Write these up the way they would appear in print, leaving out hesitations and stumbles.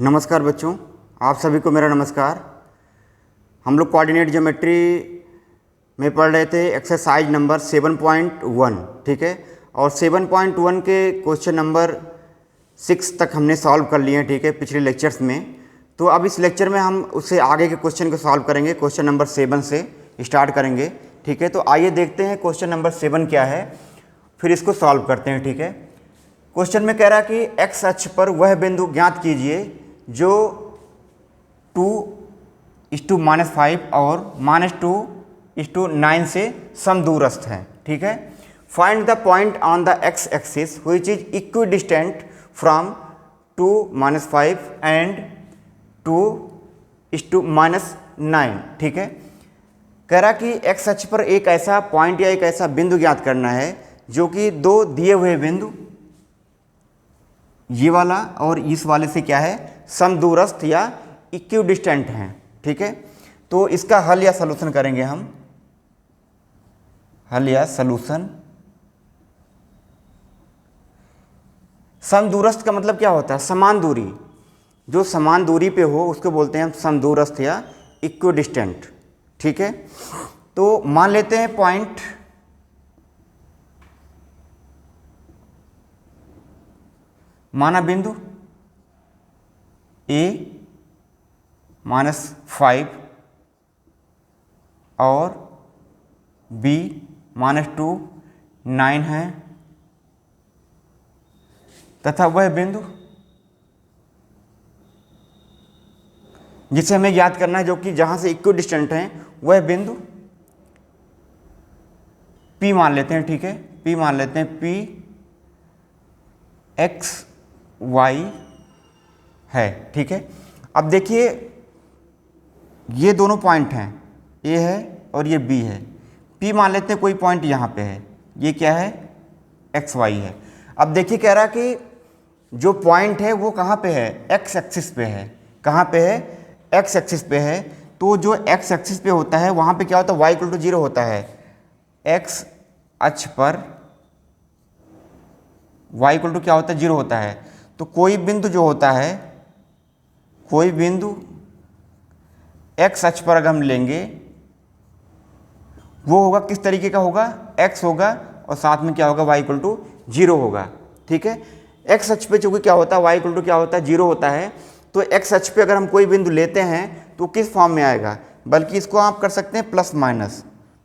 नमस्कार बच्चों, आप सभी को मेरा नमस्कार। हम लोग कोऑर्डिनेट ज्योमेट्री में पढ़ रहे थे एक्सरसाइज नंबर 7.1, ठीक है। और 7.1 के क्वेश्चन नंबर 6 तक हमने सॉल्व कर लिए हैं, ठीक है, पिछले लेक्चर्स में। तो अब इस लेक्चर में हम उससे आगे के क्वेश्चन को सॉल्व करेंगे, क्वेश्चन नंबर 7 से स्टार्ट करेंगे, ठीक है। तो आइए देखते हैं क्वेश्चन नंबर 7 क्या है, फिर इसको सॉल्व करते हैं, ठीक है। क्वेश्चन में कह रहा है कि एक्स अक्ष पर वह बिंदु ज्ञात कीजिए जो 2:-5 और -2:9 से समदूरस्थ है, ठीक है। Find the point on the x axis which is equidistant from 2-5 and 2:-9, ठीक है। कह रहा कि एक्स अक्ष पर एक ऐसा पॉइंट या एक ऐसा बिंदु ज्ञात करना है जो कि दो दिए हुए बिंदु, ये वाला और इस वाले से क्या है, समदूरस्थ या इक्विडिस्टेंट हैं, ठीक है। तो इसका हल या सलूशन करेंगे हम। हल या सलूशन। समदूरस्थ का मतलब क्या होता है? समान दूरी। जो समान दूरी पे हो उसको बोलते हैं हम समदूरस्थ या इक्विडिस्टेंट, ठीक है। तो मान लेते हैं पॉइंट माना बिंदु A -5 और B -2:9 है, तथा वह बिंदु जिसे हमें याद करना है, जो कि जहां से इक्विडिस्टेंट है, वह बिंदु P मान लेते हैं, ठीक है। P मान लेते हैं, P x y है, ठीक है। अब देखिए ये दोनों पॉइंट हैं, A है और ये B है। P मान लेते हैं कोई पॉइंट यहाँ पे है, ये क्या है, एक्स वाई है। अब देखिए कह रहा कि जो पॉइंट है वो कहाँ पे है, एक्स एक्सिस पे है। कहाँ पे है, एक्स एक्सिस पे है। तो जो एक्स एक्सिस पे होता है वहाँ पे क्या होता है, y = 0 होता है। एक्स अक्ष पर y = क्या होता है, 0 होता है। तो कोई बिंदु जो होता है, कोई बिंदु एक्स अक्ष पर अगर हम लेंगे, वो होगा किस तरीके का होगा, x होगा और साथ में क्या होगा, y = 0 होगा, ठीक है। एक्स अक्ष पे चूंकि क्या होता है, y = क्या होता है, 0 होता है। तो एक्स अक्ष पे अगर हम कोई बिंदु लेते हैं तो किस फॉर्म में आएगा, बल्कि इसको आप कर सकते हैं प्लस माइनस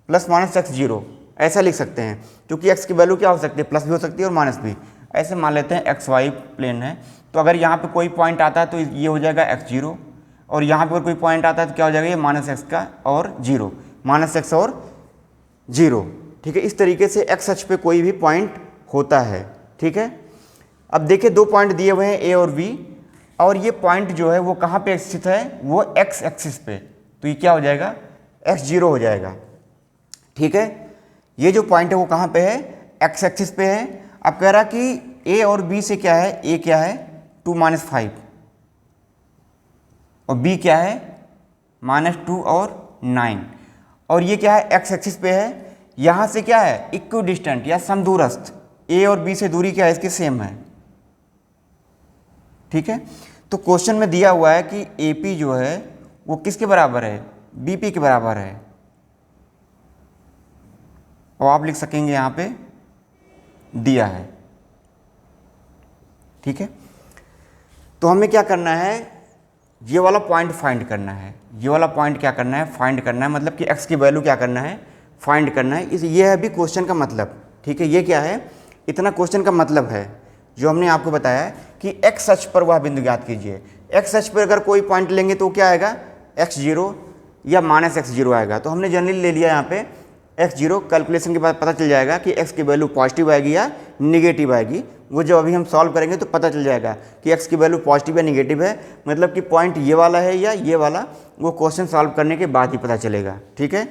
x0, ऐसा लिख सकते हैं। क्योंकि x की वैल्यू क्या हो सकती है, प्लस भी हो सकती है और माइनस भी। ऐसे मान लेते हैं एक्स वाई प्लेन है। तो अगर यहाँ पे कोई पॉइंट आता है तो ये हो जाएगा x0, और यहाँ पर कोई पॉइंट आता है तो क्या हो जाएगा, ये -x का और 0, -x और 0, ठीक है। इस तरीके से एक्स अक्ष पे कोई भी पॉइंट होता है, ठीक है। अब देखिए दो पॉइंट दिए हुए हैं, A और B, और ये पॉइंट जो है वो कहाँ पे स्थित है, वो एक्स एक्सिस पे। तो ये क्या हो जाएगा, x0 हो जाएगा, ठीक है। ये जो पॉइंट है वो कहाँ पे है, एक्स एक्सिस पे है। अब कह रहा कि A और B से क्या है, A क्या है 2-5 और B क्या है -2 और 9, और ये क्या है, एक्स एक्सिस पे है। यहाँ से क्या है, इक्विडिस्टेंट या समदूरस्थ। A और B से दूरी क्या है, इसकी सेम है, ठीक है। तो क्वेश्चन में दिया हुआ है कि AP जो है वो किसके बराबर है, BP के बराबर है। और आप लिख सकेंगे यहाँ पे दिया है, ठीक है। तो हमें क्या करना है, ये वाला पॉइंट फाइंड करना है। ये वाला पॉइंट क्या करना है, फाइंड करना है, मतलब कि x की वैल्यू क्या करना है, फाइंड करना है। ये है भी क्वेश्चन का मतलब, ठीक है। ये क्या है, इतना क्वेश्चन का मतलब है जो हमने आपको बताया कि x अक्ष पर वह बिंदु ज्ञात कीजिए। x अक्ष पर अगर कोई पॉइंट लेंगे तो क्या आएगा, x0 या -x0 आएगा। तो हमने जनरली ले लिया यहाँ पे x0। कैलकुलेशन के बाद पता चल जाएगा कि x की वैल्यू पॉजिटिव आएगी या निगेटिव आएगी। वो जब अभी हम सॉल्व करेंगे तो पता चल जाएगा कि x की वैल्यू पॉजिटिव या निगेटिव है, मतलब कि पॉइंट ये वाला है या ये वाला, वो क्वेश्चन सॉल्व करने के बाद ही पता चलेगा, ठीक है।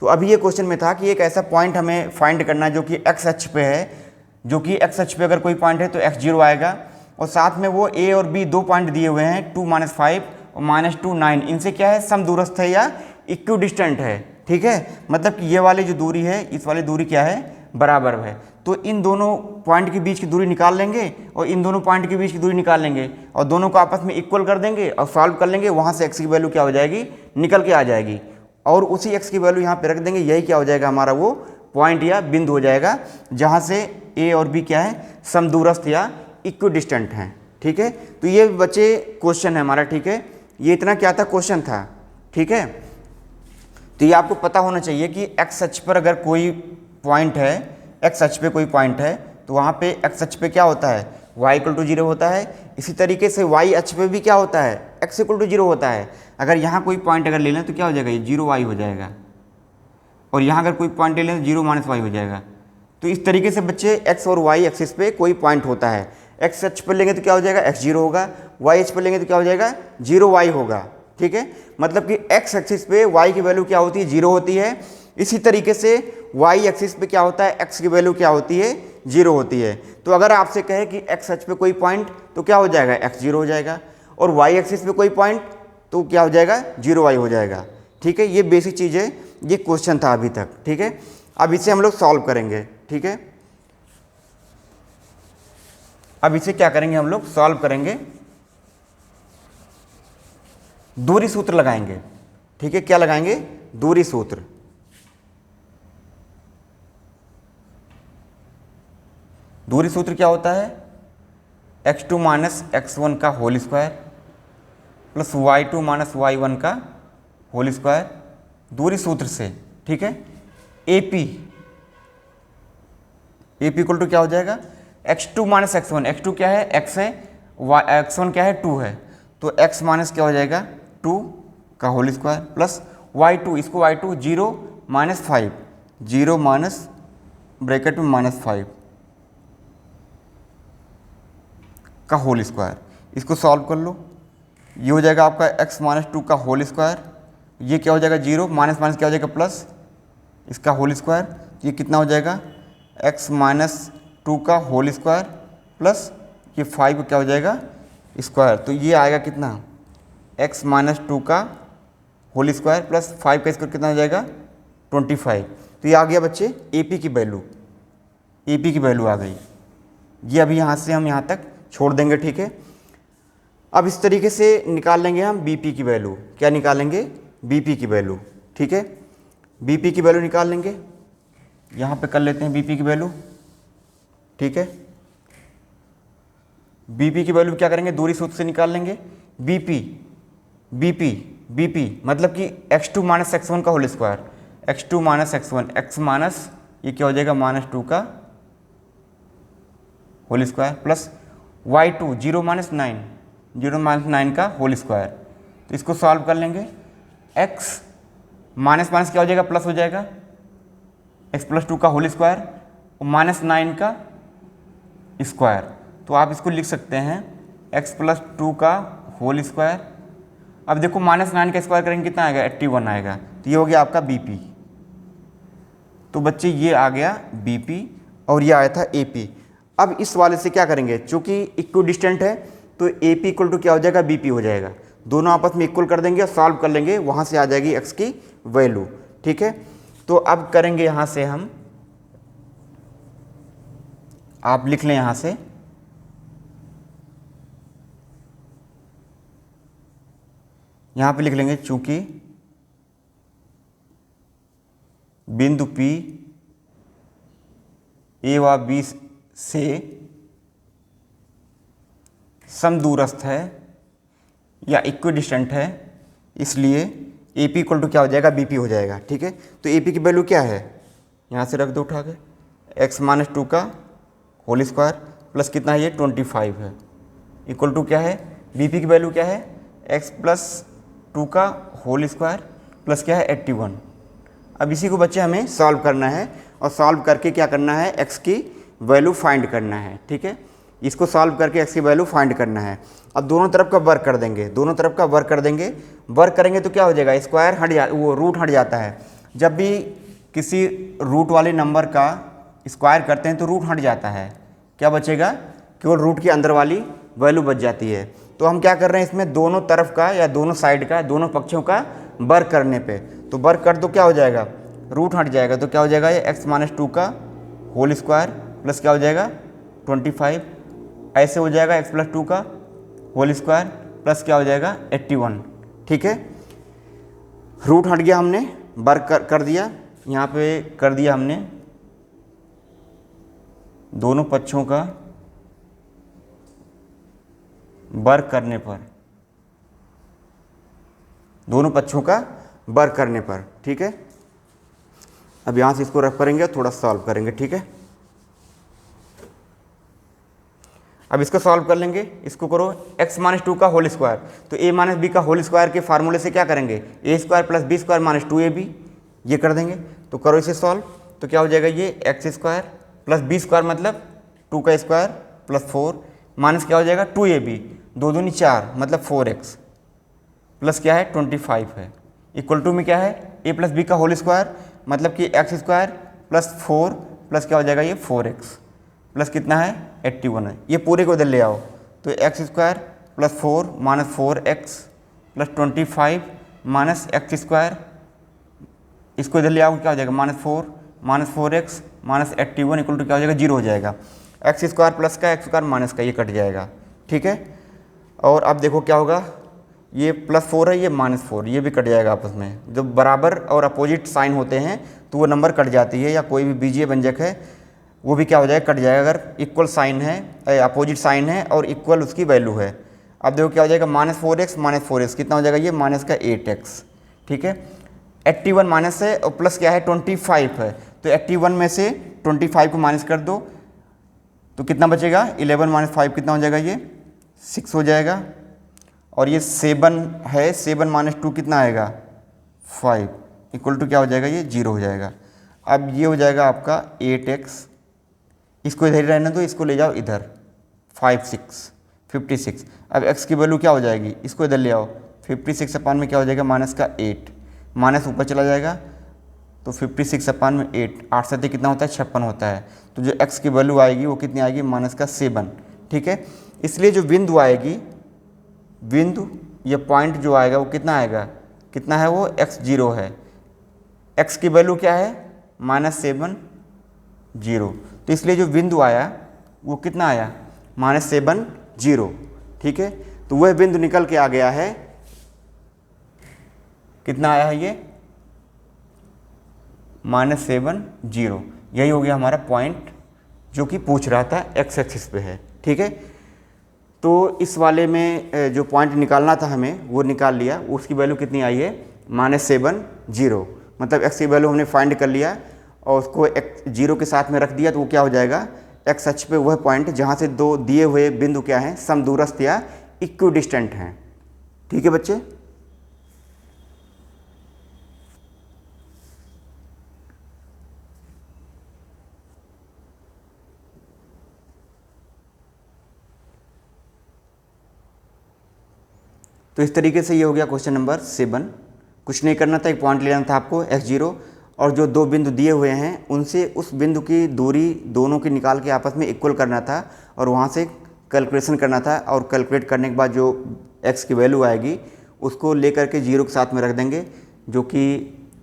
तो अभी ये क्वेश्चन में था कि एक ऐसा पॉइंट हमें फाइंड करना है जो कि x अक्ष पे है, जो कि x अक्ष पे अगर कोई पॉइंट है तो x0 आएगा, और साथ में वो A और B दो पॉइंट दिए हुए हैं 2-5 और -2:9, इनसे क्या है, समदूरस्थ है या इक्विडिस्टेंट है, ठीक है। मतलब कि ये वाली जो दूरी है, इस वाली दूरी क्या है, बराबर है। तो इन दोनों पॉइंट के बीच की दूरी निकाल लेंगे और इन दोनों पॉइंट के बीच की दूरी निकाल लेंगे और दोनों को आपस में इक्वल कर देंगे और सॉल्व कर लेंगे। वहाँ से x की वैल्यू क्या हो जाएगी, निकल के आ जाएगी और उसी x की वैल्यू यहाँ पे रख देंगे। यही क्या हो जाएगा, हमारा वो पॉइंट या बिंदु हो जाएगा जहाँ से a और b क्या है, समदूरस्थ या इक्विडिस्टेंट हैं। ठीक है, तो ये बच्चे क्वेश्चन है हमारा। ठीक है, ये इतना क्या था, क्वेश्चन था। ठीक है, तो ये आपको पता होना चाहिए कि x अक्ष पर अगर कोई पॉइंट है, x अक्ष पे कोई पॉइंट है तो वहाँ पे x अक्ष पे क्या होता है, y इक्वल टू 0 होता है। इसी तरीके से y अक्ष पे भी क्या होता है, x इक्वल टू 0 होता है। अगर यहाँ कोई पॉइंट अगर ले लें तो क्या हो जाएगा, ये 0y हो जाएगा और यहाँ अगर कोई पॉइंट ले लें तो 0 - y हो जाएगा। तो इस तरीके से बच्चे x और y एक्सिस पे कोई पॉइंट होता है, x अक्ष पर लेंगे तो क्या हो जाएगा, x 0 होगा, y अक्ष पर लेंगे तो क्या हो जाएगा, 0y होगा। ठीक है, मतलब कि x एक्सिस पे y की वैल्यू क्या होती है, 0 होती है। इसी तरीके से y एक्सिस पे क्या होता है, x की वैल्यू क्या होती है, 0 होती है। तो अगर आपसे कहे कि x अक्ष पे कोई पॉइंट तो क्या हो जाएगा, x 0 हो जाएगा और y एक्सिस पे कोई पॉइंट तो क्या हो जाएगा, 0y हो जाएगा। ठीक है, ये बेसिक चीज़ है, ये क्वेश्चन था अभी तक। ठीक है, अब इसे हम लोग सॉल्व करेंगे। ठीक है, अब इसे क्या करेंगे, हम लोग सॉल्व करेंगे, दूरी सूत्र लगाएंगे। ठीक है, क्या लगाएंगे, दूरी सूत्र। दूरी सूत्र क्या होता है, x2 - x1 का whole square plus y2 - y1 का होल स्क्वायर दूरी सूत्र से। ठीक है, AP इक्वल टू क्या हो जाएगा, x2 - x1, x2 क्या है, x है, x1 क्या है, 2 है, तो x माइनस क्या हो जाएगा, 2 का होल स्क्वायर प्लस y2, इसको y2 0 - 5, 0 माइनस ब्रैकेट में -5 का होल स्क्वायर। इसको सॉल्व कर लो, ये हो जाएगा आपका x - 2 का होल स्क्वायर, ये क्या हो जाएगा, 0 माइनस माइनस क्या हो जाएगा, प्लस इसका होल स्क्वायर, ये कितना हो जाएगा, x - 2 का होल स्क्वायर प्लस ये 5 क्या हो जाएगा, स्क्वायर। तो ये आएगा कितना, x - 2 का होल स्क्वायर प्लस 5 का स्क्वायर कितना हो जाएगा, 25। तो ये आ गया बच्चे AP की वैल्यू, AP की वैल्यू आ गई। ये अभी यहाँ से हम यहाँ तक छोड़ देंगे। ठीक है, अब इस तरीके से निकाल लेंगे हम BP की वैल्यू। क्या निकालेंगे, BP की वैल्यू। ठीक है, BP की वैल्यू निकाल लेंगे, यहाँ पे कर लेते हैं BP की वैल्यू। ठीक है, BP की वैल्यू क्या करेंगे, दूरी सूत्र से निकाल लेंगे। BP मतलब कि x2 - x1 का whole square, x2 - x1, x minus ये क्या हो जाएगा, -2 का होल स्क्वायर प्लस y2 0 - 9, 0 - 9 का होल स्क्वायर। तो इसको सॉल्व कर लेंगे, x माइनस माइनस क्या हो जाएगा, प्लस हो जाएगा, x + 2 का होल स्क्वायर और -9 का स्क्वायर। तो आप इसको लिख सकते हैं x + 2 का होल स्क्वायर। अब देखो -9 का स्क्वायर करेंगे कितना आएगा, 81 आएगा। तो ये हो गया आपका BP। तो बच्चे ये आ गया BP और ये आया था AP। अब इस वाले से क्या करेंगे, चूंकि इक्विडिस्टेंट है तो AP इक्वल टू क्या हो जाएगा, BP हो जाएगा। दोनों आपस में इक्वल कर देंगे और सॉल्व कर लेंगे, वहाँ से आ जाएगी x की वैल्यू। ठीक है, तो अब करेंगे यहाँ से हम, आप लिख लें यहाँ से, यहाँ पे लिख लेंगे चूंकि बिंदु P A व B से समदूरस्थ है या इक्विडिस्टेंट है, इसलिए AP इक्वल टू क्या हो जाएगा, BP हो जाएगा। ठीक है, तो AP की वैल्यू क्या है, यहाँ से रख दो उठा के, x - 2 का होल स्क्वायर प्लस कितना है, ये 25 है, इक्वल टू क्या है, BP की वैल्यू क्या है, x + 2 का होल स्क्वायर प्लस क्या है, 81। अब इसी को बच्चे हमें सॉल्व करना है और सॉल्व करके क्या करना है, x की वैल्यू फाइंड करना है। ठीक है, इसको सॉल्व करके x की वैल्यू फाइंड करना है। अब दोनों तरफ का वर्क कर देंगे, दोनों तरफ का वर्क कर देंगे। वर्क करेंगे तो क्या हो जाएगा, स्क्वायर वो रूट हट जाता है। जब भी किसी रूट वाले नंबर का स्क्वायर करते हैं तो रूट हट जाता है, क्या बचेगा, केवल रूट के अंदर वाली वैल्यू बच जाती है। तो हम क्या कर रहे हैं, इसमें दोनों तरफ का या दोनों साइड का, दोनों पक्षों का वर्क करने पे, तो वर्क कर दो क्या हो जाएगा, रूट हट जाएगा। तो क्या हो जाएगा, ये x - 2 का होल स्क्वायर प्लस क्या हो जाएगा 25, ऐसे हो जाएगा x+2 का होल स्क्वायर प्लस क्या हो जाएगा 81। ठीक है, रूट हट गया, हमने वर्क कर दिया, यहाँ पे कर दिया हमने दोनों पक्षों का वर्क करने पर, दोनों पक्षों का वर्क करने पर। ठीक है, अब यहाँ से इसको रख करेंगे, थोड़ा सॉल्व करेंगे। ठीक है, अब इसको सॉल्व कर लेंगे, इसको करो x-2 का होल स्क्वायर, तो a - b का होल स्क्वायर के फार्मूले से क्या करेंगे a² + b² - 2ab, ये कर देंगे। तो करो इसे सॉल्व, तो क्या हो जाएगा ये x² + b² मतलब 2 का स्क्वायर प्लस 4 माइनस क्या हो जाएगा 2ab, 2 दूनी 4 मतलब 4x प्लस क्या है 25 है, इक्वल टू में क्या है a + b का होल स्क्वायर मतलब कि x² + 4 प्लस क्या हो जाएगा ये 4x प्लस कितना है 81 है। ये पूरे को इधर ले आओ, तो x² + 4 - 4x + 25 - x², इसको इधर ले आओ, क्या हो जाएगा -4 - 4x - 81 इक्वल टू क्या हो जाएगा 0 हो जाएगा। x² प्लस का x² माइनस का ये कट जाएगा। ठीक है, और अब देखो क्या होगा, ये +4 है, ये -4, ये भी कट जाएगा आपस में। जब बराबर और अपोजिट साइन होते हैं तो वो नंबर कट जाती है, या कोई भी बीजीय व्यंजक है वो भी क्या हो जाएगा कट जाएगा, अगर इक्वल साइन है, अपोजिट साइन है और इक्वल उसकी वैल्यू है। अब देखो क्या हो जाएगा -4x - 4x कितना हो जाएगा ये -8x। ठीक है, 81 माइनस है और प्लस क्या है 25 है, तो 81 में से 25 को माइनस कर दो तो कितना बचेगा 11 - 5 कितना हो जाएगा ये 6 हो जाएगा, और ये 7 है, 7 - 2 कितना आएगा 5 इक्वल टू क्या हो जाएगा ये 0 हो जाएगा। अब ये हो जाएगा आपका 8x, इसको इधर ही रहने दो, इसको ले जाओ इधर 56। अब x की वैल्यू क्या हो जाएगी, इसको इधर ले आओ, 56 अपान में क्या हो जाएगा -8, माइनस ऊपर चला जाएगा तो 56 अपान में 8, 8 से कितना होता है 56 होता है। तो जो x की वैल्यू आएगी वो कितनी आएगी -7। ठीक है, इसलिए जो बिंदु आएगी, बिंदु ये पॉइंट जो आएगा वो कितना आएगा, कितना है वो x0 है, x की वैल्यू क्या है -7 0, तो इसलिए जो बिंदु आया वो कितना आया -7 0। ठीक है, तो वह बिंदु निकल के आ गया है, कितना आया है ये -7 0, यही हो गया हमारा पॉइंट जो कि पूछ रहा था x एक्सिस पे है। ठीक है, तो इस वाले में जो पॉइंट निकालना था हमें वो निकाल लिया, उसकी वैल्यू कितनी आई है -7 0, मतलब x की वैल्यू हमने फाइंड कर लिया और उसको 0 के साथ में रख दिया, तो वो क्या हो जाएगा x अक्ष पे वह पॉइंट जहाँ से दो दिए हुए बिंदु क्या हैं समदूरस्थ या इक्विडिस्टेंट हैं। ठीक है बच्चे, तो इस तरीके से ये हो गया क्वेश्चन नंबर 7। कुछ नहीं करना था, एक पॉइंट लेना था आपको x0 और जो दो बिंदु दिए हुए हैं उनसे उस बिंदु की दूरी दोनों की निकाल के आपस में इक्वल करना था और वहाँ से कैलकुलेशन करना था, और कैलकुलेट करने के बाद जो x की वैल्यू आएगी उसको लेकर के 0 के साथ में रख देंगे, जो कि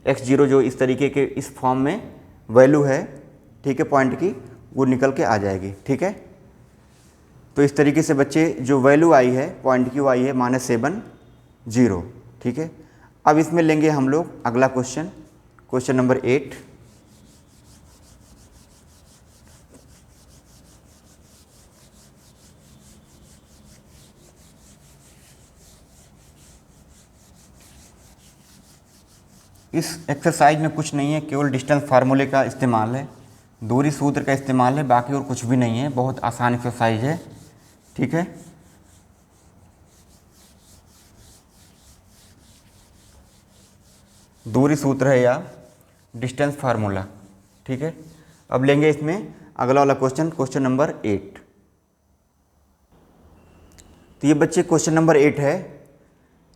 x0 जो इस तरीके के इस फॉर्म में वैल्यू है, ठीक है, पॉइंट की, वो निकल के आ जाएगी। ठीक है, तो इस तरीके से बच्चे जो वैल्यू आई है पॉइंट की वो आई है -7 0। ठीक है, अब इसमें लेंगे हम लोग अगला क्वेश्चन, क्वेश्चन नंबर 8। इस एक्सरसाइज में कुछ नहीं है, केवल डिस्टेंस फार्मूले का इस्तेमाल है, दूरी सूत्र का इस्तेमाल है, बाकी और कुछ भी नहीं है, बहुत आसान एक्सरसाइज है। ठीक है, दूरी सूत्र है या डिस्टेंस फार्मूला। ठीक है, अब लेंगे इसमें अगला वाला क्वेश्चन, क्वेश्चन नंबर 8। तो ये बच्चे क्वेश्चन नंबर 8 है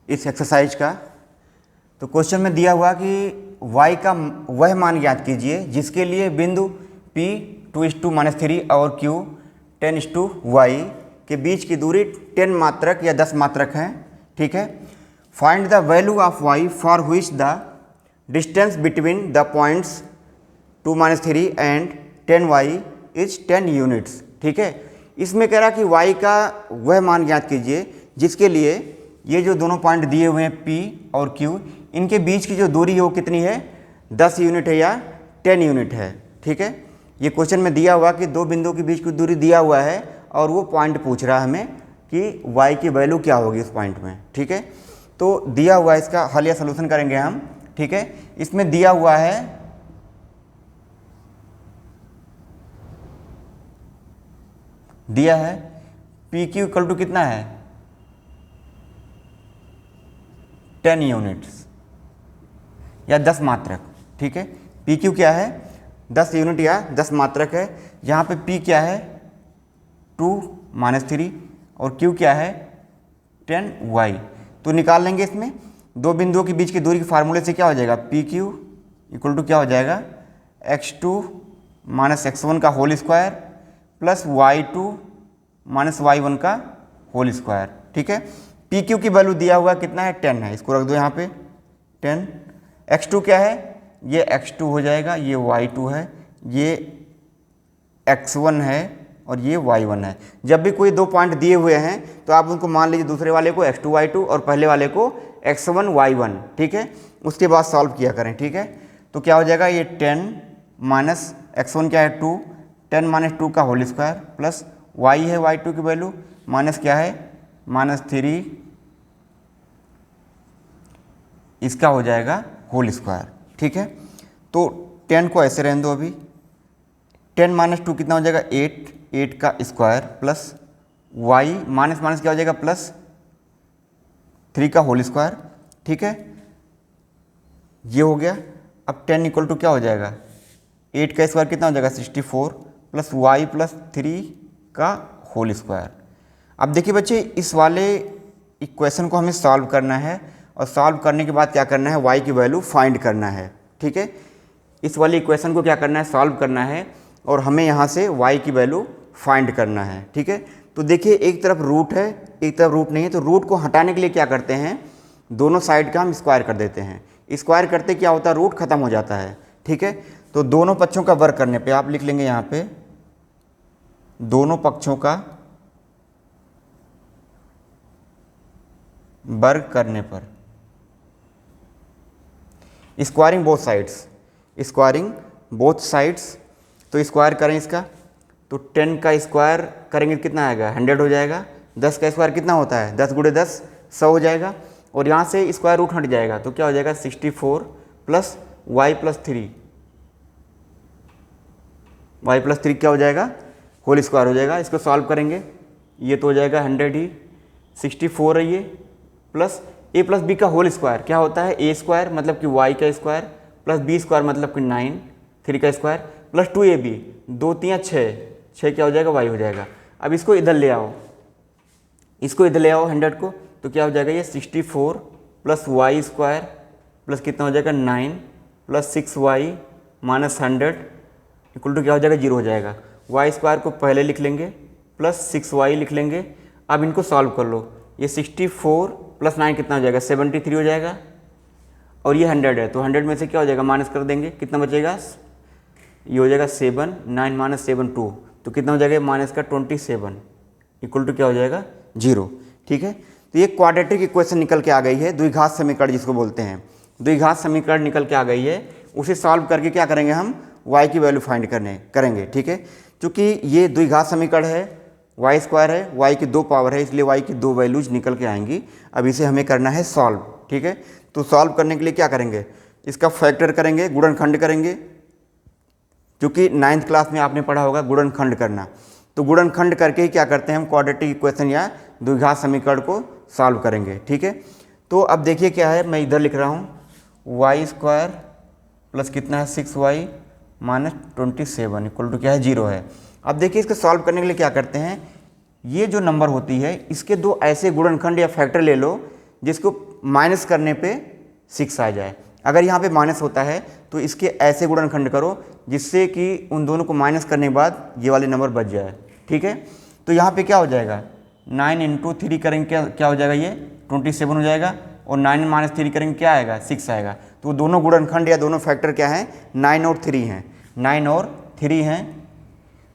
इस एक्सरसाइज का। तो क्वेश्चन में दिया हुआ कि y का वह मान ज्ञात कीजिए जिसके लिए बिंदु P 2:-3 और Q 10:y के बीच की दूरी 10 मात्रक या 10 मात्रक हैं। ठीक है, find the value of y for which the distance between the points 2-3 and 10y is 10 units. ठीक है, इसमें कह रहा कि y का वह मान ज्ञात कीजिए जिसके लिए ये जो दोनों पॉइंट दिए हुए हैं P और Q, इनके बीच की जो दूरी है वो कितनी है, 10 यूनिट है या 10 यूनिट है। ठीक है, ये क्वेश्चन में दिया हुआ कि दो बिंदुओं के बीच की दूरी दिया हुआ है और वो पॉइंट पूछ रहा है हमें कि y की वैल्यू क्या होगी उस पॉइंट में। ठीक है, तो दिया हुआ है, इसका हल या सलूशन करेंगे हम। ठीक है, इसमें दिया हुआ है पी क्यू इक्वल टू कितना है, 10 यूनिट्स या 10 मात्रक। ठीक है, पी क्यू क्या है, 10 यूनिट या 10 मात्रक है। यहाँ पे पी क्या है, 2 - 3 और क्यू क्या है, 10y। तो निकाल लेंगे इसमें दो बिंदुओं के बीच की दूरी के फार्मूले से क्या हो जाएगा, पी क्यू इक्वल टू क्या हो जाएगा, x2 - x1 का whole square plus y2 - y1 का होल स्क्वायर। ठीक है, पी क्यू की वैल्यू दिया हुआ कितना है, 10 है, इसको रख दो यहाँ पे 10। x2 क्या है, ये x2 हो जाएगा, ये y2 है, ये x1 है और ये y1 है। जब भी कोई दो पॉइंट दिए हुए हैं तो आप उनको मान लीजिए, दूसरे वाले को x2 y2 और पहले वाले को x1 y1। ठीक है, उसके बाद सॉल्व किया करें। ठीक है, तो क्या हो जाएगा, ये 10 - x1 क्या है 2, 10 - 2 का होल स्क्वायर प्लस y है y2 की वैल्यू माइनस क्या है -3, इसका हो जाएगा होल स्क्वायर। ठीक है, तो 10 को ऐसे रहने दो अभी, 10 - 2 कितना हो जाएगा 8 का square plus y minus minus क्या हो जाएगा प्लस 3 का होल स्क्वायर। ठीक है, ये हो गया। अब 10 इक्वल टू क्या हो जाएगा, 8 का स्क्वायर कितना हो जाएगा 64 प्लस y प्लस 3 का होल स्क्वायर। अब देखिए बच्चे, इस वाले इक्वेशन को हमें सॉल्व करना है और सॉल्व करने के बाद क्या करना है, y की वैल्यू फाइंड करना है। ठीक है, इस वाले इक्वेशन को क्या करना है, सॉल्व करना है और हमें यहाँ से y की वैल्यू फाइंड करना है। ठीक है, तो देखिए एक तरफ रूट है, एक तरफ रूट नहीं है, तो रूट को हटाने के लिए क्या करते हैं, दोनों साइड का हम स्क्वायर कर देते हैं। स्क्वायर करते क्या होता है, रूट खत्म हो जाता है। ठीक है, तो दोनों पक्षों का वर्ग करने पे आप लिख लेंगे यहाँ पे, दोनों पक्षों का वर्ग करने पर squaring both sides, squaring both sides. तो स्क्वायर करें इसका, तो 10 का स्क्वायर करेंगे कितना आएगा, 100 हो जाएगा। 10 का स्क्वायर कितना होता है, 10 × 10 100 हो जाएगा। और यहाँ से स्क्वायर रूट हट जाएगा तो क्या हो जाएगा 64 plus y plus 3, y plus 3 क्या हो जाएगा, होल स्क्वायर हो जाएगा। इसको सॉल्व करेंगे, ये तो हो जाएगा 100 ही, 64 है ये, प्लस a प्लस b का होल स्क्वायर क्या होता है, a स्क्वायर मतलब कि y का स्क्वायर प्लस b स्क्वायर मतलब कि 9, 3 का स्क्वायर प्लस 2ab, 2 3 6 क्या हो जाएगा, y हो जाएगा। अब इसको इधर ले आओ, इसको इधर ले आओ 100 को, तो क्या हो जाएगा ये 64 प्लस y स्क्वायर प्लस कितना हो जाएगा 9 plus 6y minus 100 equal to क्या हो जाएगा 0 हो जाएगा। y स्क्वायर को पहले लिख लेंगे प्लस 6y लिख लेंगे। अब इनको सॉल्व कर लो, ये 64 प्लस 9 कितना हो जाएगा 73 हो जाएगा, और ये 100 है तो 100 में से क्या हो जाएगा माइनस कर देंगे, कितना बचेगा, ये हो जाएगा 7, 9 माइनस 7 2, तो कितना हो जाएगा माइनस का 27 इक्वल टू क्या हो जाएगा 0। ठीक है, तो ये क्वाड्रेटिक इक्वेशन निकल के आ गई है, द्विघात समीकरण जिसको बोलते हैं, द्विघात समीकरण निकल के आ गई है। उसे सॉल्व करके क्या करेंगे हम, y की वैल्यू फाइंड करेंगे। ठीक है, क्योंकि ये द्विघात समीकरण है, y स्क्वायर है, y की 2 पावर है, इसलिए y की 2 वैल्यूज निकल के आएंगी। अब इसे हमें करना है सॉल्व। ठीक है, तो सॉल्व करने के लिए क्या करेंगे, इसका फैक्टर करेंगे, गुणनखंड करेंगे, क्योंकि 9th क्लास में आपने पढ़ा होगा गुणनखंड करना। तो गुणनखंड करके ही क्या करते हैं हम क्वाड्रेटिक इक्वेशन या द्विघात समीकरण को सॉल्व करेंगे। ठीक है, तो अब देखिए क्या है, मैं इधर लिख रहा हूँ y स्क्वायर प्लस कितना है 6y माइनस 27 इक्वल टू क्या है 0 है। अब देखिए इसको सॉल्व करने के लिए क्या करते हैं, ये जो नंबर होती है इसके दो ऐसे गुणनखंड या फैक्टर ले लो जिसको माइनस करने पे 6 आ जाए। अगर यहाँ पे माइनस होता है तो इसके ऐसे गुणनखंड करो जिससे कि उन दोनों को माइनस करने के बाद ये वाले नंबर बच जाए। ठीक है, तो यहाँ पे क्या हो जाएगा 9 × 3 करेंगे क्या हो जाएगा, ये 27 हो जाएगा, और 9 माइनस 3 करेंगे क्या आएगा 6 आएगा। तो दोनों गुणनखंड या दोनों फैक्टर क्या हैं 9 और 3 हैं, 9 और 3 हैं।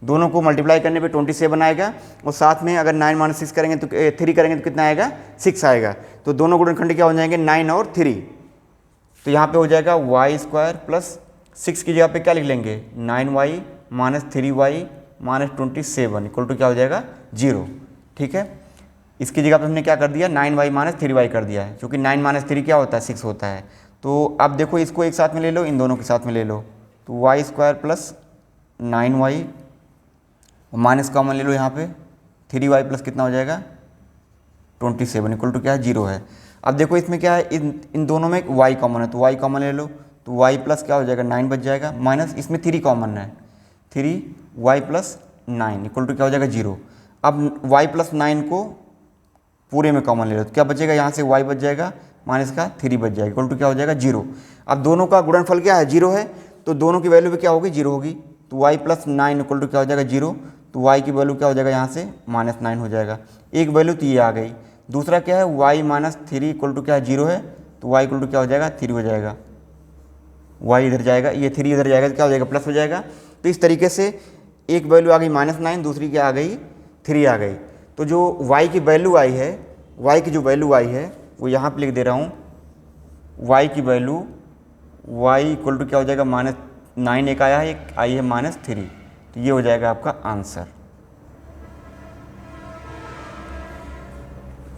दोनों को मल्टीप्लाई करने पे 27 आएगा और साथ में अगर 9 - 6 करेंगे तो 3 करेंगे तो कितना आएगा 6 आएगा। तो दोनों गुणनखंड क्या हो जाएंगे 9 और 3। तो यहाँ पे हो जाएगा y² प्लस 6 की जगह पे क्या लिख लेंगे 9y - 3y - 27 इक्वल टू क्या हो जाएगा 0। ठीक है, इसकी जगह पे हमने क्या कर दिया 9y - 3y कर दिया है, क्योंकि 9 - 3 क्या होता है 6 होता है। तो अब देखो इसको एक साथ में ले लो, इन दोनों के साथ में ले लो, तो y² plus 9y minus common ले लो यहाँ पे 3y प्लस कितना हो जाएगा 27 इक्वल टू क्या है 0 है। अब देखो इसमें क्या है, इन दोनों में एक y कॉमन है, तो y कॉमन ले लो, तो y प्लस क्या हो जाएगा 9 बच जाएगा, माइनस इसमें 3 कॉमन है, 3y प्लस 9 इक्वल टू क्या हो जाएगा 0। अब y प्लस 9 को पूरे में कॉमन ले लो, तो क्या बचेगा यहाँ से y बच जाएगा माइनस का 3 बच जाएगा इक्वल टू क्या हो जाएगा 0। अब दोनों का गुणनफल क्या है 0 है, तो दोनों की वैल्यू भी क्या होगी 0 होगी, तो y प्लस 9 इक्वल टू क्या हो जाएगा 0। तो y की वैल्यू क्या हो जाएगा यहाँ से -9 हो जाएगा। एक वैल्यू तो ये आ गई, दूसरा क्या है y - 3 इक्वल टू क्या है 0 है, तो y इक्वल टू क्या हो जाएगा 3 हो जाएगा, y इधर जाएगा, ये 3 इधर जाएगा तो क्या हो जाएगा प्लस हो जाएगा। तो इस तरीके से एक वैल्यू आ गई -9, दूसरी क्या आ गई 3 आ गई। तो जो y की वैल्यू आई है, y की जो वैल्यू आई है वो यहाँ पे लिख दे रहा हूँ, y की वैल्यू y इक्वल टू क्या हो जाएगा -9 एक आया है, एक आई है -3, तो ये हो जाएगा आपका आंसर।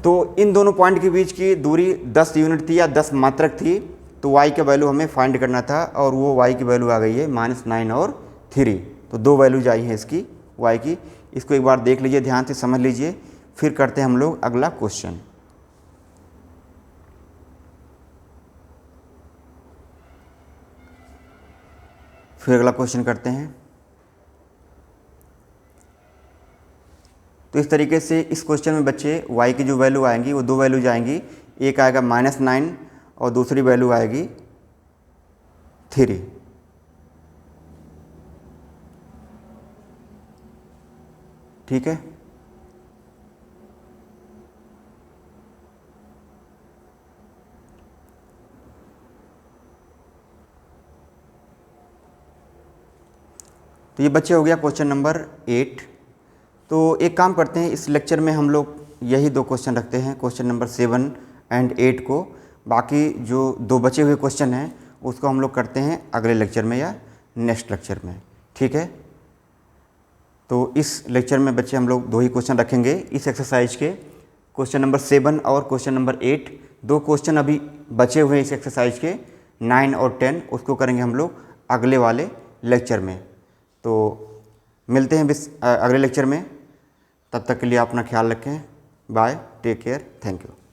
तो इन दोनों पॉइंट के बीच की दूरी 10 यूनिट थी या 10 मात्रक थी, तो y का वैल्यू हमें फाइंड करना था और वो y की वैल्यू आ गई है -9 और 3। तो दो वैल्यूज आई हैं इसकी y की। इसको एक बार देख लीजिए, ध्यान से समझ लीजिए, फिर करते हैं हम लोग अगला क्वेश्चन। फिर अगला क्वेश्चन करते हैं। तो इस तरीके से इस क्वेश्चन में बच्चे y की जो वैल्यू आएंगी वो दो वैल्यूज आएंगी, एक आएगा -9 और दूसरी वैल्यू आएगी 3। ठीक है, तो ये बच्चे हो गया क्वेश्चन नंबर 8। तो एक काम करते हैं, इस लेक्चर में हम लोग यही दो क्वेश्चन रखते हैं, क्वेश्चन नंबर 7 और 8 को। बाकी जो दो बचे हुए क्वेश्चन हैं उसको हम लोग करते हैं अगले लेक्चर में या नेक्स्ट लेक्चर में। ठीक है, तो इस लेक्चर में बच्चे हम लोग दो ही क्वेश्चन रखेंगे इस एक्सरसाइज के, क्वेश्चन नंबर 7 और क्वेश्चन नंबर 8। दो क्वेश्चन अभी बचे हुए हैं इस एक्सरसाइज के 9 और 10, उसको करेंगे हम लोग अगले वाले लेक्चर में। तो मिलते हैं अगले लेक्चर में, तब तक के लिए अपना ख्याल रखें। Bye, take care, thank you.